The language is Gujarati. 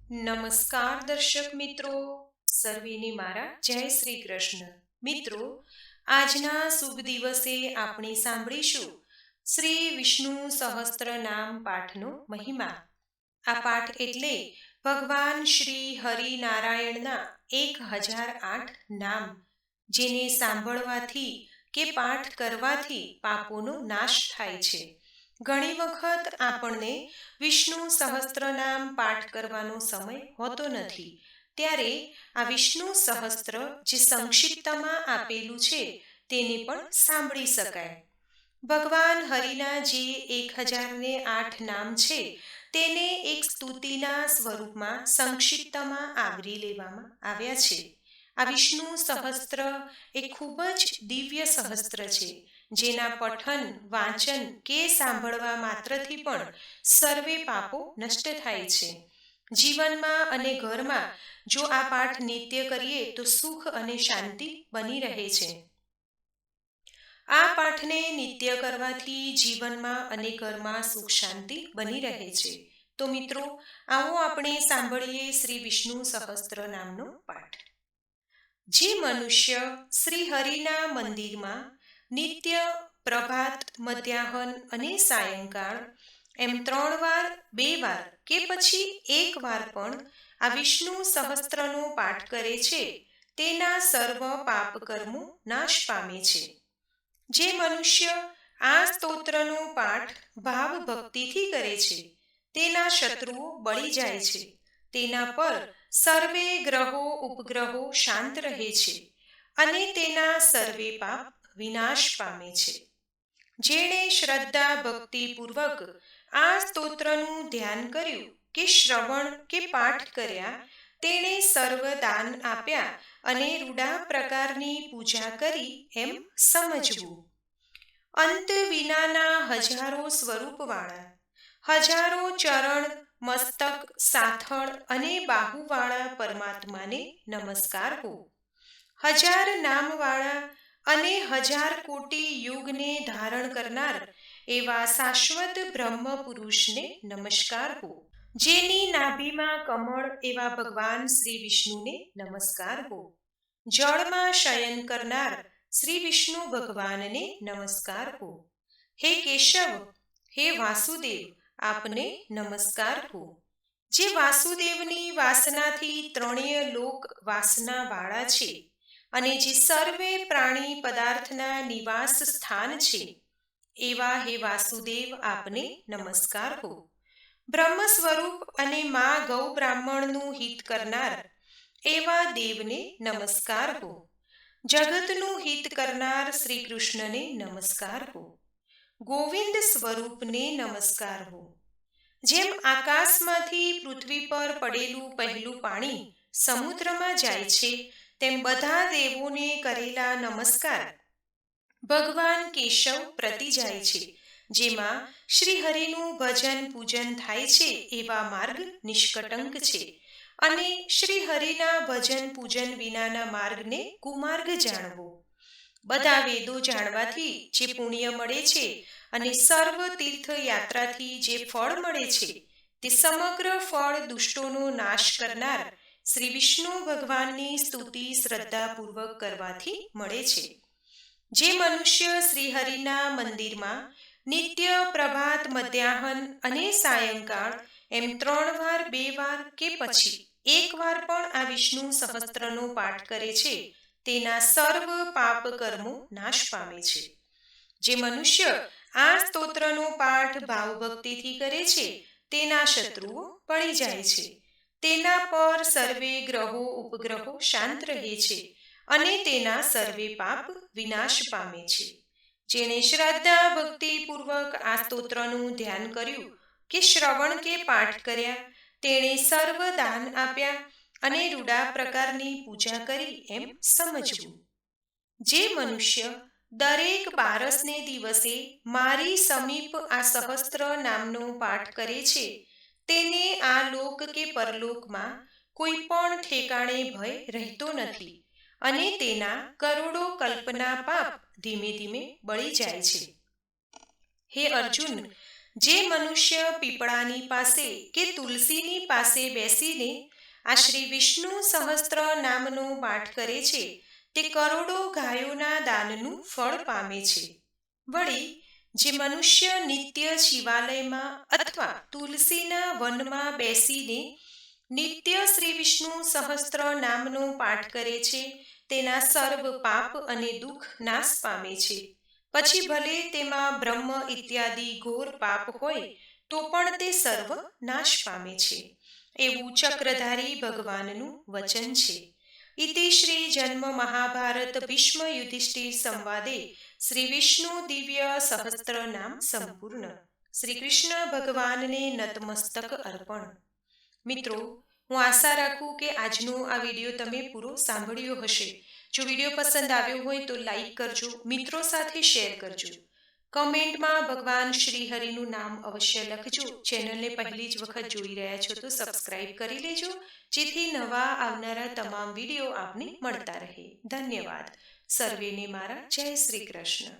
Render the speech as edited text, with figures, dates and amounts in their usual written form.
નમસ્કાર દર્શક મિત્રો, સર્વેને મારા જય શ્રી કૃષ્ણ. મિત્રો, આજના શુભ દિવસે આપણે સાંભળીશું શ્રી વિષ્ણુ સહસ્ત્ર નામ પાઠનો મહિમા. આ પાઠ એટલે ભગવાન શ્રી હરિનારાયણના 1008 નામ, જેને સાંભળવાથી કે પાઠ કરવાથી પાપોનો નાશ થાય છે. ઘણી વખત આપણને વિષ્ણુ સહસ્ત્રનામ પાઠ કરવાનો સમય હોતો નથી, ત્યારે આ વિષ્ણુ સહસ્ત્ર જે સંક્ષિપ્તમાં આપેલું છે તેને પણ સાંભળી શકાય. ભગવાન હરિના જે 1008 નામ છે તેને એક સ્તુતિના સ્વરૂપમાં સંક્ષિપ્તમાં આવરી લેવામાં આવ્યા છે. આ વિષ્ણુ સહસ્ત્ર એ ખૂબ જ દિવ્ય સહસ્ત્ર છે, જેના પઠન, વાંચન કે સાંભળવા માત્રથી પણ સર્વે પાપો નષ્ટ થાય છે. જીવનમાં અને ઘરમાં જો આ પાઠ નિત્ય કરીએ તો સુખ અને શાંતિ બની રહે છે. આ પાઠને નિત્ય કરવાથી જીવનમાં અને ઘરમાં સુખ શાંતિ બની રહે છે. તો મિત્રો, આવો આપણે સાંભળીએ શ્રી વિષ્ણુ સહસ્ત્ર નામનો પાઠ. જે મનુષ્ય શ્રી હરિના મંદિરમાં નિત્ય પ્રભાત, મધ્યાહન અને સાયંકાળ એમ 3 વાર, 2 વાર કે પછી 1 વાર પણ આ વિષ્ણુ સહસ્ત્રનો પાઠ કરે છે, તેના સર્વ પાપ કર્મો નાશ પામે છે. જે મનુષ્ય આ સ્તોત્રનો પાઠ ભાવ ભક્તિથી કરે છે, તેના શત્રુઓ બળી જાય છે. તેના પર સર્વે ગ્રહો ઉપગ્રહો શાંત રહે છે અને તેના સર્વે પાપ વિનાશ પામે છે. જેણે શ્રદ્ધા ભક્તિપૂર્વક આ સ્તોત્રનું ધ્યાન કર્યું કે શ્રવણ કે પાઠ કર્યા, તેણે સર્વ દાન આપ્યા અને રૂડા પ્રકારની પૂજા કરી એમ સમજવું. અંત વિનાના હજારો સ્વરૂપવાળા, હજારો ચરણ, મસ્તક, સાથળ અને બાહુવાળા પરમાત્માને નમસ્કાર હો. 1000 નામવાળા અને 1000 કોટી યુગને ધારણ કરનાર એવા શાશ્વત બ્રહ્મ પુરુષને નમસ્કાર હો. જેની નાભીમાં કમળ એવા ભગવાન શ્રી વિષ્ણુને નમસ્કાર હો. જળમાં શયન કરનાર શ્રી વિષ્ણુ ભગવાનને નમસ્કાર હો. હે કેશવ, હે વાસુદેવ, આપને નમસ્કાર હો. જે વાસુદેવની વાસનાથી ત્રણેય લોક વાસનાવાળા છે અને જે સર્વે પ્રાણી પદાર્થના નિવાસ સ્થાન છે, એવા હે વાસુદેવ, આપને નમસ્કાર હો. બ્રહ્મ સ્વરૂપ અને મા ગૌ બ્રાહ્મણનું હિત કરનાર એવા દેવને નમસ્કાર હો. જગતનું હિત કરનાર શ્રી કૃષ્ણને નમસ્કાર હો. ગોવિંદ સ્વરૂપને નમસ્કાર હો. જેમ આકાશમાંથી પૃથ્વી પર પડેલું પહેલું પાણી સમુદ્રમાં જાય છે, તેમ બધા દેવોને કરેલા નમસ્કાર ભગવાન કેશવ પ્રતિ જાય છે. જેમાં શ્રી હરિનું ભજન પૂજન થાય છે એવા માર્ગ નિષ્કટંક છે અને શ્રી હરિના ભજન પૂજન વિનાના માર્ગને કુમાર્ગ જાણવો. બધા વેદો જાણવાથી જે પુણ્ય મળે છે અને સર્વ તીર્થ યાત્રાથી જે ફળ મળે છે, તે સમગ્ર ફળ દુષ્ટોનો નાશ કરનાર શ્રી વિષ્ણુ ભગવાનની સ્તુતિ શ્રદ્ધાપૂર્વક કરવાથી મળે છે. જે મનુષ્ય શ્રી હરિના મંદિરમાં નિત્ય પ્રભાત, મધ્યાહન અને સાયંકાળ એમ 3 વાર, 2 વાર કે પછી 1 વાર પણ આ વિષ્ણુ સહસ્ત્રનો પાઠ કરે છે, તેના સર્વ પાપ કર્મો નાશ પામે છે. જે મનુષ્ય આ સ્તોત્રનો પાઠ ભાવભક્તિથી કરે છે, તેના શત્રુઓ બળી જાય છે. તેના પર સર્વે ગ્રહો ઉપગ્રહો શાંત રહે છે અને તેના સર્વે પાપ વિનાશ પામે છે. જેણે શ્રદ્ધા ભક્તિપૂર્વક આ સ્તોત્રનું ધ્યાન કર્યું કે શ્રવણ કે પાઠ કર્યા, તેણે સર્વ દાન આપ્યા અને રૂડા પ્રકારની પૂજા કરી એમ સમજવું. જે મનુષ્ય દરેક બારસને દિવસે મારી સમીપ આ સહસ્ત્ર નામનો પાઠ કરે છે, તેને આ લોક કે પરલોકમાં કોઈ પણ ઠેકાણે ભય રહેતો નથી અને તેના કરોડો કલ્પના પાપ ધીમે ધીમે બળી જાય છે. હે અર્જુન, જે મનુષ્ય પીપળાની પાસે કે તુલસીની પાસે બેસીને આ શ્રી વિષ્ણુ સહસ્ત્ર નામનો પાઠ કરે છે તે કરોડો ગાયોના દાનનું ફળ પામે છે. વળી જે મનુષ્ય નિત્ય શિવાલયમાં અથવા તુલસીના વનમાં બેસીને નિત્ય શ્રી વિષ્ણુ સહસ્ત્ર નામનો પાઠ કરે છે તેના સર્વ પાપ અને દુઃખ નાશ પામે છે. પછી ભલે તેમાં બ્રહ્મ ઇત્યાદિ ઘોર પાપ હોય તો પણ તે સર્વ નાશ પામે છે, એવું ચક્રધારી ભગવાનનું વચન છે. ઇતિ શ્રી જન્મ મહાભારત ભીષ્મ યુધિષ્ઠિર સંવાદે શ્રી વિષ્ણુ દિવ્ય સહસ્ત્ર નામ સંપૂર્ણ. શ્રી કૃષ્ણ ભગવાનને નતમસ્તક અર્પણ. મિત્રો, હું આશા રાખું કે આજનો આ વિડીયો તમે પૂરો સાંભળ્યો હશે. જો વિડીયો પસંદ આવ્યો હોય તો લાઈક કરજો, મિત્રો સાથે શેર કરજો. કમેન્ટમાં ભગવાન શ્રી હરિનું નામ અવશ્ય લખજો. ચેનલને પહેલી જ વખત જોઈ રહ્યા છો તો સબસ્ક્રાઇબ કરી લેજો, જેથી નવા આવનારા તમામ વિડીયો આપને મળતા રહે. ધન્યવાદ. સર્વેને મારા જય શ્રી કૃષ્ણ.